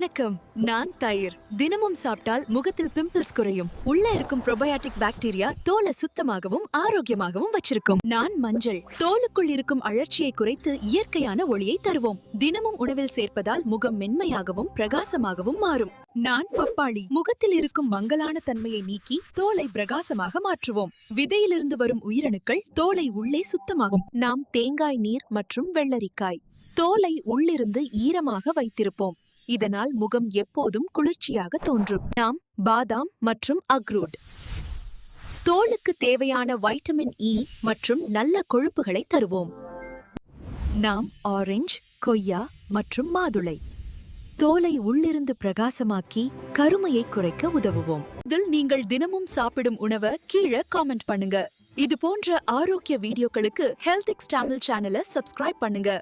வணக்கம், நான் தயிர். தினமும் சாப்பிட்டால் முகத்தில் பிம்பிள்ஸ் குறையும். உள்ள இருக்கும் ப்ரோபயாட்டிக் பாக்டீரியா தோலை சுத்தமாகவும் ஆரோக்கியமாகவும் வச்சிருக்கும். நான் மஞ்சள். தோலுக்குள் இருக்கும் அழற்சியை குறைத்து இயற்கையான ஒளியை தருவோம். தினமும் உணவில் சேர்ப்பதால் முகம் மென்மையாகவும் பிரகாசமாகவும் மாறும். நான் பப்பாளி. முகத்தில் இருக்கும் மங்கலான தன்மையை நீக்கி தோலை பிரகாசமாக மாற்றுவோம். விதையிலிருந்து வரும் உயிரணுக்கள் தோலை உள்ளே சுத்தமாகும். நாம் தேங்காய் நீர் மற்றும் வெள்ளரிக்காய். தோலை உள்ளிருந்து ஈரமாக வைத்திருப்போம். இதனால் முகம் எப்போதும் குளிர்ச்சியாக தோன்றும். நாம் பாதாம் மற்றும் அக்ரூட். தோலுக்கு தேவையான வைட்டமின் இ மற்றும் நல்ல கொழுப்புகளை தருவோம். நாம் ஆரஞ்சு, கொய்யா மற்றும் மாதுளை. தோலை உள்ளிருந்து பிரகாசமாக்கி கருமையை குறைக்க உதவுவோம். இதில் நீங்கள் தினமும் சாப்பிடும் உணவை கீழே காமெண்ட் பண்ணுங்க. இது போன்ற ஆரோக்கிய வீடியோக்களுக்கு ஹெல்த் எக்ஸ் தமிழ் சேனலை சப்ஸ்கிரைப் பண்ணுங்க.